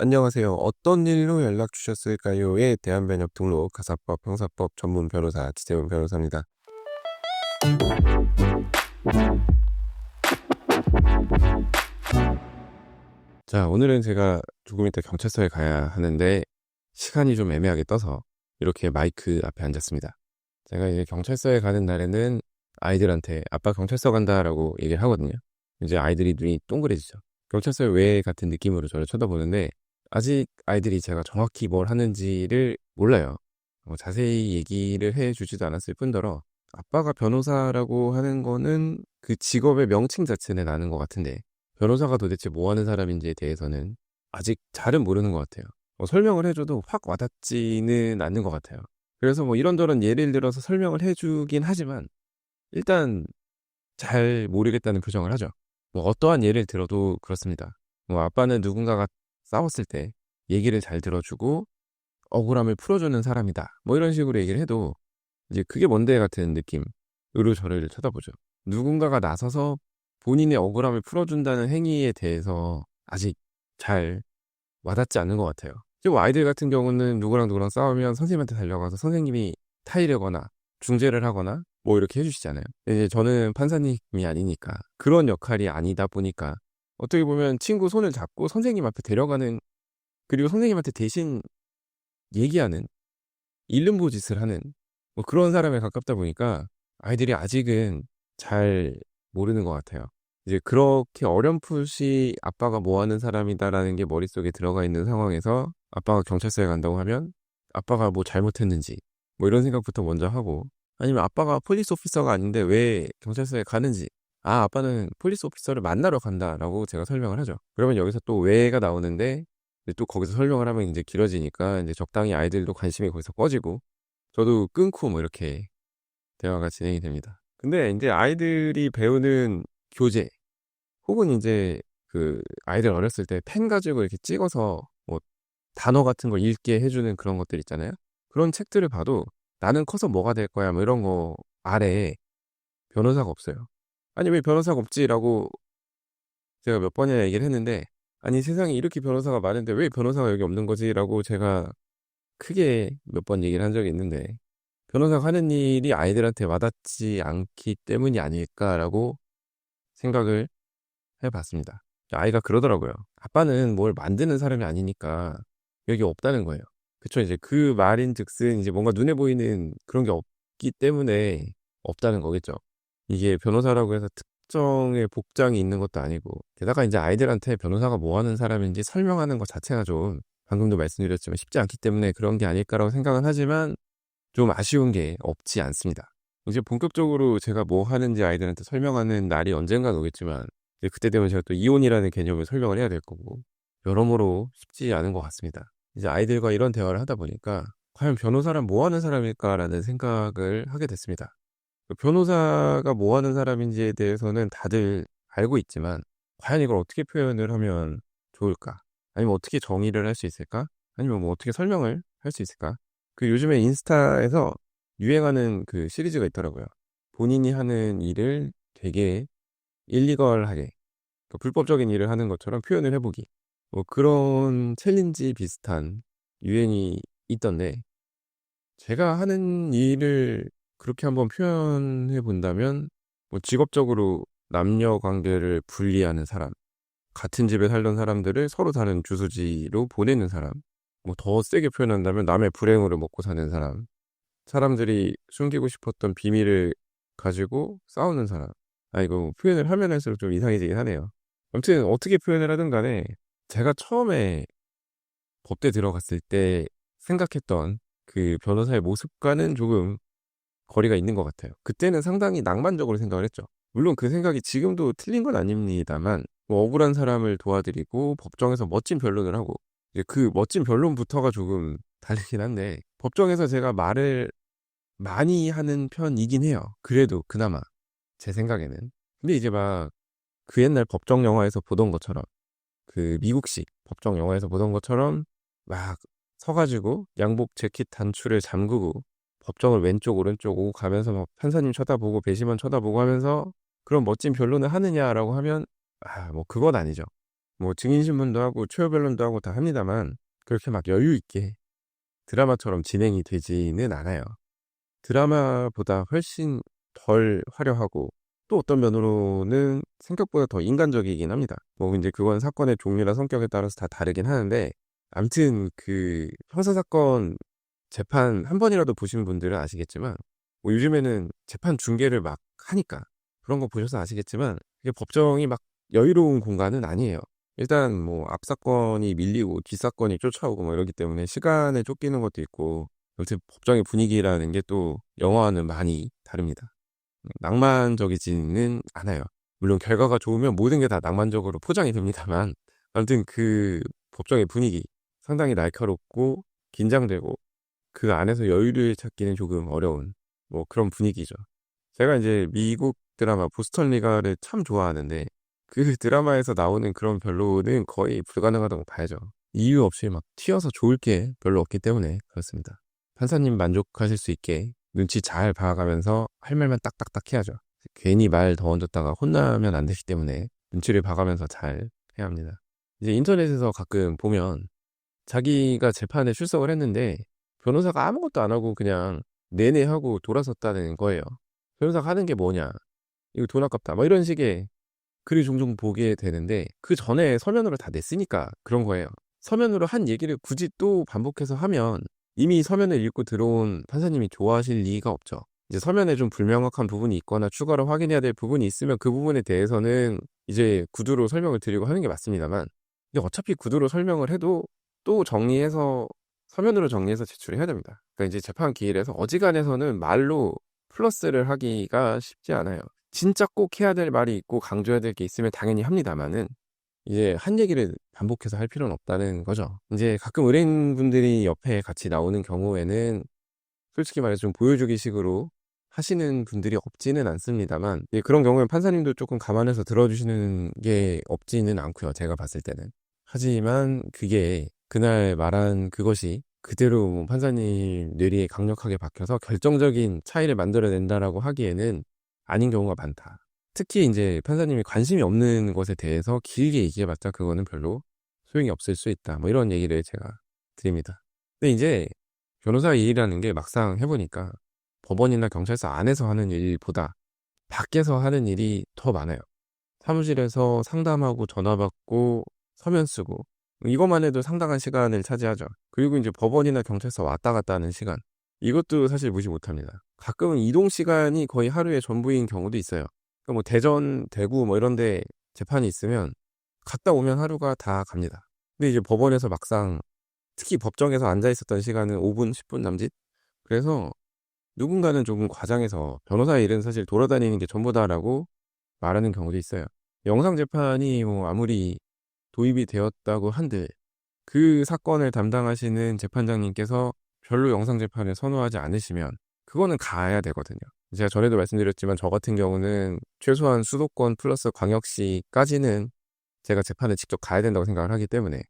안녕하세요. "어떤 일로 연락 주셨을까요?"에 대한 번역 등록 가사법 형사법 전문 변호사 지재훈 변호사입니다. 자, 오늘은 제가 조금 이따 경찰서에 가야 하는데 시간이 좀 애매하게 떠서 이렇게 마이크 앞에 앉았습니다. 제가 이제 경찰서에 가는 날에는 아이들한테 "아빠 경찰서 간다."라고 얘기를 하거든요. 이제 아이들이 눈이 동그래지죠. 경찰서에 왜 같은 느낌으로 저를 쳐다보는데 아직 아이들이 제가 정확히 뭘 하는지를 몰라요. 자세히 얘기를 해 주지도 않았을 뿐더러 아빠가 변호사라고 하는 거는 그 직업의 명칭 자체는 아는 것 같은데 변호사가 도대체 뭐 하는 사람인지에 대해서는 아직 잘은 모르는 것 같아요. 설명을 해 줘도 확 와닿지는 않는 것 같아요. 그래서 이런저런 예를 들어서 설명을 해 주긴 하지만 일단 잘 모르겠다는 표정을 하죠. 어떠한 예를 들어도 그렇습니다. 아빠는 누군가가 싸웠을 때 얘기를 잘 들어 주고 억울함을 풀어 주는 사람이다. 이런 식으로 얘기를 해도 이제 "그게 뭔데?" 같은 느낌으로 저를 쳐다보죠. 누군가가 나서서 본인의 억울함을 풀어 준다는 행위에 대해서 아직 잘 와닿지 않는 것 같아요. 그리고 아이들 같은 경우는 누구랑 누구랑 싸우면 선생님한테 달려가서 선생님이 타이르거나 중재를 하거나 이렇게 해 주시잖아요. 이제 저는 판사님이 아니니까 그런 역할이 아니다 보니까 어떻게 보면 친구 손을 잡고 선생님 앞에 데려가는, 그리고 선생님한테 대신 얘기하는, 일름보짓을 하는 그런 사람에 가깝다 보니까 아이들이 아직은 잘 모르는 것 같아요. 이제 그렇게 어렴풋이 '아빠가 뭐 하는 사람이다.'라는 게 머릿속에 들어가 있는 상황에서 아빠가 경찰서에 간다고 하면 아빠가 뭐 잘못했는지 이런 생각부터 먼저 하고, 아니면 아빠가 폴리스 오피서가 아닌데 왜 경찰서에 가는지, "아, 아빠는 폴리스 오피서를 만나러 간다."라고 제가 설명을 하죠. 그러면 여기서 또 왜가 나오는데 이제 또 거기서 설명을 하면 인제 길어지니까 인제 적당히 아이들도 관심이 거기서 꺼지고 저도 끊고 이렇게 대화가 진행이 됩니다. 근데 인제 아이들이 배우는 교재 혹은 인제 그 아이들 어렸을 때 펜 가지고 이렇게 찍어서 단어 같은 걸 읽게 해 주는 그런 것들 있잖아요. 그런 책들을 봐도 "나는 커서 뭐가 될 거야." 이런 거 아래에 변호사가 없어요. "아니 왜 변호사가 없지?"라고 제가 몇 번이나 얘기를 했는데 "아니 세상에 이렇게 변호사가 많은데 왜 변호사가 여기 없는 거지?"라고 제가 크게 몇 번 얘기를 한 적이 있는데, '변호사가 하는 일이 아이들한테 와닿지 않기 때문이 아닐까.'라고 생각을 해 봤습니다. 아이가 그러더라고요. "아빠는 뭘 만드는 사람이 아니니까 여기 없다."는 거예요. 그쵸. 이제 그 말인즉슨 이제 뭔가 눈에 보이는 그런 게 없기 때문에 없다는 거겠죠. 이게 변호사라고 해서 특정의 복장이 있는 것도 아니고, 게다가 인제 아이들한테 변호사가 뭐 하는 사람인지 설명하는 것 자체가 좀 방금도 말씀드렸지만 쉽지 않기 때문에 그런 게 아닐까라고 생각은 하지만 좀 아쉬운 게 없지 않습니다. 이제 본격적으로 제가 뭐 하는지 아이들한테 설명하는 날이 언젠가는 오겠지만 이제 그때 되면 제가 또 이혼이라는 개념을 설명을 해야 될 거고 여러모로 쉽지 않은 것 같습니다. 이제 아이들과 이런 대화를 하다 보니까 '과연 변호사란 뭐 하는 사람일까?'라는 생각을 하게 됐습니다. 변호사가 뭐 하는 사람인지에 대해서는 다들 알고 있지만 과연 이걸 어떻게 표현을 하면 좋을까? 아니면 어떻게 정의를 할 수 있을까? 아니면 어떻게 설명을 할 수 있을까? 요즘에 인스타에서 유행하는 그 시리즈가 있더라고요. 본인이 하는 일을 되게 일리걸하게, 불법적인 일을 하는 것처럼 표현을 해 보기. 그런 챌린지 비슷한 유행이 있던데, 제가 하는 일을 그렇게 한번 표현해 본다면 직업적으로 남녀 관계를 분리하는 사람, 같은 집에 살던 사람들을 서로 다른 주소지로 보내는 사람, 더 세게 표현한다면 남의 불행으로 먹고 사는 사람, 사람들이 숨기고 싶었던 비밀을 가지고 싸우는 사람. 이거 표현을 하면 할수록 좀 이상해지긴 하네요. 아무튼 어떻게 표현을 하든 간에 제가 처음에 법대 들어갔을 때 생각했던 그 변호사의 모습과는 조금 거리가 있는 것 같아요. 그때는 상당히 낭만적으로 생각을 했죠. 물론 그 생각이 지금도 틀린 건 아닙니다만 억울한 사람을 도와드리고 법정에서 멋진 변론을 하고, 이제 그 멋진 변론부터가 조금 다르긴 한데 법정에서 제가 말을 많이 하는 편이긴 해요. 그래도 그나마 제 생각에는. 근데 이제 막 그 옛날 법정 영화에서 보던 것처럼, 그 미국식 법정 영화에서 보던 것처럼 막 서 가지고 양복 재킷 단추를 잠그고 법정을 왼쪽 오른쪽 오고 가면서 막 판사님 쳐다보고 배심원 쳐다보고 하면서 그런 멋진 변론을 하느냐라고 하면 그건 아니죠. 뭐 증인신문도 하고 초여 변론도 하고 다 합니다만 그렇게 막 여유 있게 드라마처럼 진행이 되지는 않아요. 드라마보다 훨씬 덜 화려하고 또 어떤 면으로는 생각보다 더 인간적이긴 합니다. 뭐 이제 그건 사건의 종류나 성격에 따라서 다 다르긴 하는데 아무튼 그 형사 사건 재판 한 번이라도 보신 분들은 아시겠지만 뭐 요즘에는 재판 중계를 막 하니까 그런 거 보셔서 아시겠지만 이게 법정이 막 여유로운 공간은 아니에요. 일단 뭐 앞 사건이 밀리고 뒷 사건이 쫓아오고 뭐 이러기 때문에 시간에 쫓기는 것도 있고 여튼 법정의 분위기라는 게 또 영화와는 많이 다릅니다. 낭만적이지는 않아요. 물론 결과가 좋으면 모든 게 다 낭만적으로 포장이 됩니다만 아무튼 그 법정의 분위기 상당히 날카롭고 긴장되고 그 안에서 여유를 찾기는 조금 어려운 뭐 그런 분위기죠. 제가 이제 미국 드라마 보스턴 리가를 참 좋아하는데 그 드라마에서 나오는 그런 변론은 거의 불가능하다고 봐야죠. 이유 없이 막 튀어서 좋을 게 별로 없기 때문에 그렇습니다. 판사님 만족하실 수 있게 눈치 잘 봐가면서 할 말만 딱딱딱 해야죠. 괜히 말 더 얹었다가 혼나면 안 되기 때문에 눈치를 봐가면서 잘 해야 합니다. 이제 인터넷에서 가끔 보면 자기가 재판에 출석을 했는데 변호사가 아무것도 안 하고 그냥 내내 하고 돌아섰다는 거예요. 변호사가 하는 게 뭐냐? 이거 돈 아깝다. 뭐 이런 식의 글을 종종 보게 되는데 그 전에 서면으로 다 냈으니까 그런 거예요. 서면으로 한 얘기를 굳이 또 반복해서 하면 이미 서면을 읽고 들어온 판사님이 좋아하실 리가 없죠. 이제 서면에 좀 불명확한 부분이 있거나 추가로 확인해야 될 부분이 있으면 그 부분에 대해서는 이제 구두로 설명을 드리고 하는 게 맞습니다만 근데 어차피 구두로 설명을 해도 또 정리해서 서면으로 정리해서 제출해야 됩니다. 그러니까 이제 재판 기일에서 어지간해서는 말로 플러스를 하기가 쉽지 않아요. 진짜 꼭 해야 될 말이 있고 강조해야 될 게 있으면 당연히 합니다만은 이제 한 얘기를 반복해서 할 필요는 없다는 거죠. 이제 가끔 의뢰인분들이 옆에 같이 나오는 경우에는 솔직히 말해서 좀 보여주기 식으로 하시는 분들이 없지는 않습니다만 그런 경우엔 판사님도 조금 감안해서 들어주시는 게 없지는 않고요. 제가 봤을 때는. 하지만 그게 그날 말한 그것이 그대로 뭐 판사님 뇌리에 강력하게 박혀서 결정적인 차이를 만들어낸다라고 하기에는 아닌 경우가 많다. 특히 이제 판사님이 관심이 없는 것에 대해서 길게 얘기해봤자 그거는 별로 소용이 없을 수 있다. 뭐 이런 얘기를 제가 드립니다. 근데 이제 변호사 일이라는 게 막상 해보니까 법원이나 경찰서 안에서 하는 일보다 밖에서 하는 일이 더 많아요. 사무실에서 상담하고 전화 받고 서면 쓰고 이것만 해도 상당한 시간을 차지하죠. 그리고 이제 법원이나 경찰서 왔다 갔다 하는 시간 이것도 사실 무시 못합니다. 가끔은 이동 시간이 거의 하루의 전부인 경우도 있어요. 그러니까 뭐 대전, 대구 뭐 이런 데 재판이 있으면 갔다 오면 하루가 다 갑니다. 근데 이제 법원에서 막상 특히 법정에서 앉아 있었던 시간은 5분, 10분 남짓? 그래서 누군가는 조금 과장해서 변호사 일은 사실 돌아다니는 게 전부다라고 말하는 경우도 있어요. 영상재판이 뭐 아무리 도입이 되었다고 한들 그 사건을 담당하시는 재판장님께서 별로 영상재판을 선호하지 않으시면 그거는 가야 되거든요. 제가 전에도 말씀드렸지만 저 같은 경우는 최소한 수도권 플러스 광역시까지는 제가 재판에 직접 가야 된다고 생각을 하기 때문에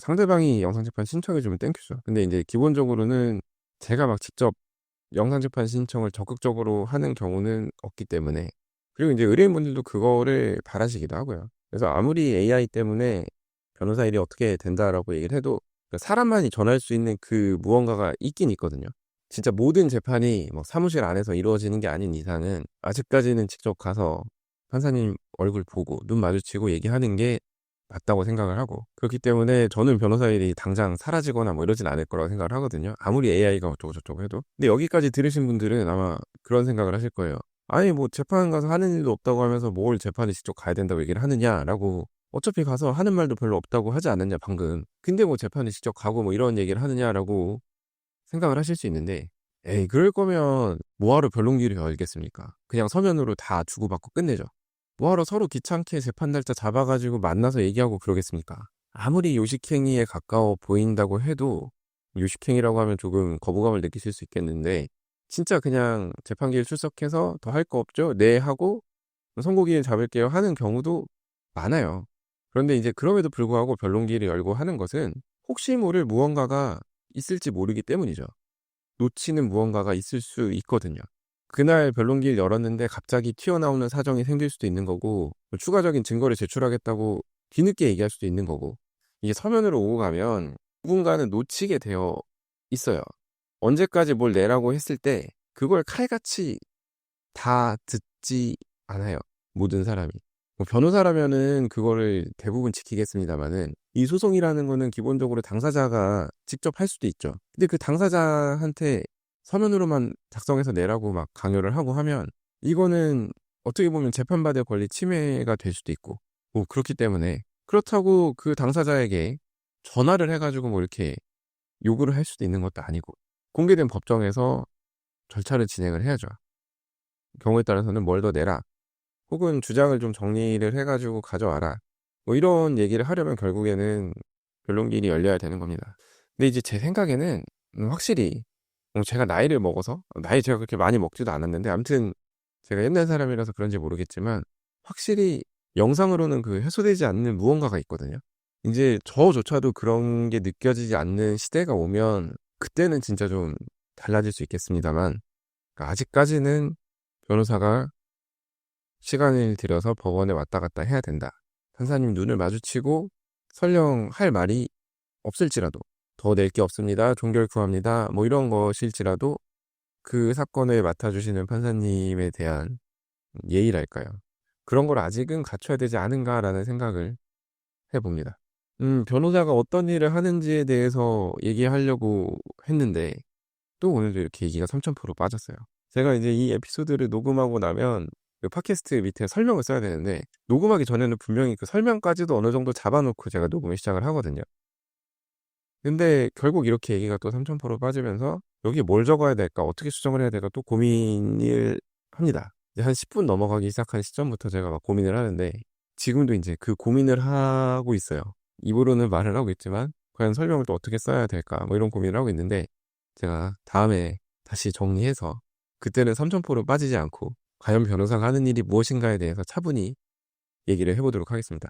상대방이 영상재판 신청해주면 땡큐죠. 근데 이제 기본적으로는 제가 막 직접 영상재판 신청을 적극적으로 하는 경우는 없기 때문에 그리고 이제 의뢰인분들도 그거를 바라시기도 하고요. 그래서 아무리 AI 때문에 변호사 일이 어떻게 된다라고 얘기를 해도 사람만이 전할 수 있는 그 무언가가 있긴 있거든요. 진짜 모든 재판이 뭐 사무실 안에서 이루어지는 게 아닌 이상은 아직까지는 직접 가서 판사님 얼굴 보고 눈 마주치고 얘기하는 게 맞다고 생각을 하고 그렇기 때문에 저는 변호사 일이 당장 사라지거나 뭐 이러진 않을 거라고 생각을 하거든요. 아무리 AI가 어쩌고 저쩌고 해도. 근데 여기까지 들으신 분들은 아마 그런 생각을 하실 거예요. 아니 뭐 재판 가서 하는 일도 없다고 하면서 뭘 재판에 직접 가야 된다고 얘기를 하느냐라고 어차피 가서 하는 말도 별로 없다고 하지 않았냐 방금. 근데 뭐 재판에 직접 가고 뭐 이런 얘기를 하느냐라고 생각을 하실 수 있는데 에이 그럴 거면 뭐하러 변론기를 열겠습니까? 그냥 서면으로 다 주고받고 끝내죠. 뭐하러 서로 귀찮게 재판 날짜 잡아가지고 만나서 얘기하고 그러겠습니까? 아무리 요식행위에 가까워 보인다고 해도 요식행위라고 하면 조금 거부감을 느끼실 수 있겠는데 진짜 그냥 재판기일 출석해서 더 할 거 없죠? 네 하고 선고기일 잡을게요 하는 경우도 많아요. 그런데 이제 그럼에도 불구하고 변론기일을 열고 하는 것은 혹시 모를 무언가가 있을지 모르기 때문이죠. 놓치는 무언가가 있을 수 있거든요. 그날 변론기일 열었는데 갑자기 튀어나오는 사정이 생길 수도 있는 거고 추가적인 증거를 제출하겠다고 뒤늦게 얘기할 수도 있는 거고, 이게 서면으로 오고 가면 누군가는 놓치게 되어 있어요. 언제까지 뭘 내라고 했을 때 그걸 칼같이 다 듣지 않아요. 모든 사람이. 뭐 변호사라면은 그거를 대부분 지키겠습니다만은, 이 소송이라는 거는 기본적으로 당사자가 직접 할 수도 있죠. 근데 그 당사자한테 서면으로만 작성해서 내라고 막 강요를 하고 하면, 이거는 어떻게 보면 재판받을 권리 침해가 될 수도 있고, 뭐 그렇기 때문에, 그렇다고 그 당사자에게 전화를 해가지고 뭐 이렇게 요구를 할 수도 있는 것도 아니고, 공개된 법정에서 절차를 진행을 해야죠. 경우에 따라서는 뭘 더 내라, 혹은 주장을 좀 정리를 해가지고 가져와라, 뭐 이런 얘기를 하려면 결국에는 변론길이 열려야 되는 겁니다. 근데 이제 제 생각에는 확실히 제가 나이를 먹어서, 나이 제가 그렇게 많이 먹지도 않았는데, 아무튼 제가 옛날 사람이라서 그런지 모르겠지만 확실히 영상으로는 그 해소되지 않는 무언가가 있거든요. 이제 저조차도 그런 게 느껴지지 않는 시대가 오면 그때는 진짜 좀 달라질 수 있겠습니다만, 그러니까 아직까지는 변호사가 시간을 들여서 법원에 왔다 갔다 해야 된다. 판사님 눈을 마주치고 설령 할 말이 없을지라도, 더 낼 게 없습니다, 종결 구합니다, 뭐 이런 것일지라도 그 사건을 맡아주시는 판사님에 대한 예의랄까요? 그런 걸 아직은 갖춰야 되지 않은가라는 생각을 해봅니다. 변호사가 어떤 일을 하는지에 대해서 얘기하려고 했는데, 또 오늘도 이렇게 얘기가 3000% 빠졌어요. 제가 이제 이 에피소드를 녹음하고 나면 그 팟캐스트 밑에 설명을 써야 되는데, 녹음하기 전에는 분명히 그 설명까지도 어느 정도 잡아놓고 제가 녹음을 시작을 하거든요. 근데 결국 이렇게 얘기가 또 3000% 빠지면서 여기에 뭘 적어야 될까, 어떻게 수정을 해야 될까 또 고민을 합니다. 이제 한 10분 넘어가기 시작한 시점부터 제가 막 고민을 하는데, 지금도 이제 그 고민을 하고 있어요. 입으로는 말을 하고 있지만 과연 설명을 또 어떻게 써야 될까, 뭐 이런 고민을 하고 있는데, 제가 다음에 다시 정리해서 그때는 3000% 빠지지 않고 과연 변호사가 하는 일이 무엇인가에 대해서 차분히 얘기를 해보도록 하겠습니다.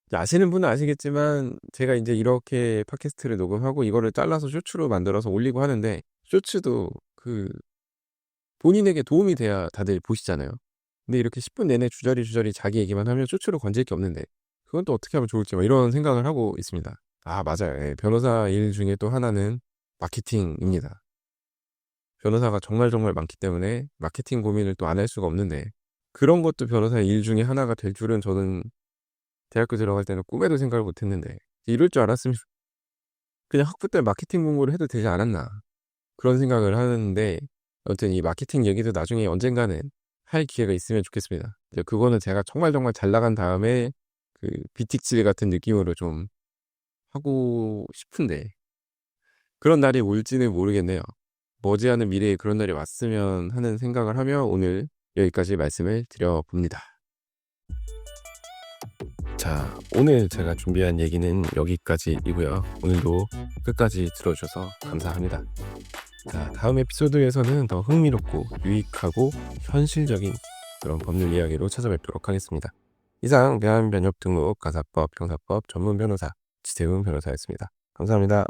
이제 아시는 분은 아시겠지만 제가 이제 이렇게 팟캐스트를 녹음하고 이거를 잘라서 쇼츠로 만들어서 올리고 하는데, 쇼츠도 그 본인에게 도움이 돼야 다들 보시잖아요. 근데 이렇게 10분 내내 주저리 자기 얘기만 하면 쇼츠로 건질 게 없는데, 그건 또 어떻게 하면 좋을지 뭐 이런 생각을 하고 있습니다. 아, 맞아요. 예, 변호사 일 중에 또 하나는 마케팅입니다. 변호사가 정말 많기 때문에 마케팅 고민을 또 안 할 수가 없는데, 그런 것도 변호사의 일 중에 하나가 될 줄은 저는 대학교 들어갈 때는 꿈에도 생각을 못 했는데, 이럴 줄 알았으면 그냥 학부 때 마케팅 공부를 해도 되지 않았나, 그런 생각을 하는데, 아무튼 이 마케팅 얘기도 나중에 언젠가는 할 기회가 있으면 좋겠습니다. 이제 그거는 제가 정말 잘 나간 다음에 그 비틱질 같은 느낌으로 좀 하고 싶은데, 그런 날이 올지는 모르겠네요. 머지않은 미래에 그런 날이 왔으면 하는 생각을 하며 오늘 여기까지 말씀을 드려봅니다. 자, 오늘 제가 준비한 얘기는 여기까지이고요. 오늘도 끝까지 들어주셔서 감사합니다. 자, 다음 에피소드에서는 더 흥미롭고 유익하고 현실적인 그런 법률 이야기로 찾아뵙도록 하겠습니다. 이상 대한변협등록 가사법 형사법 전문 변호사 지태훈 변호사였습니다. 감사합니다.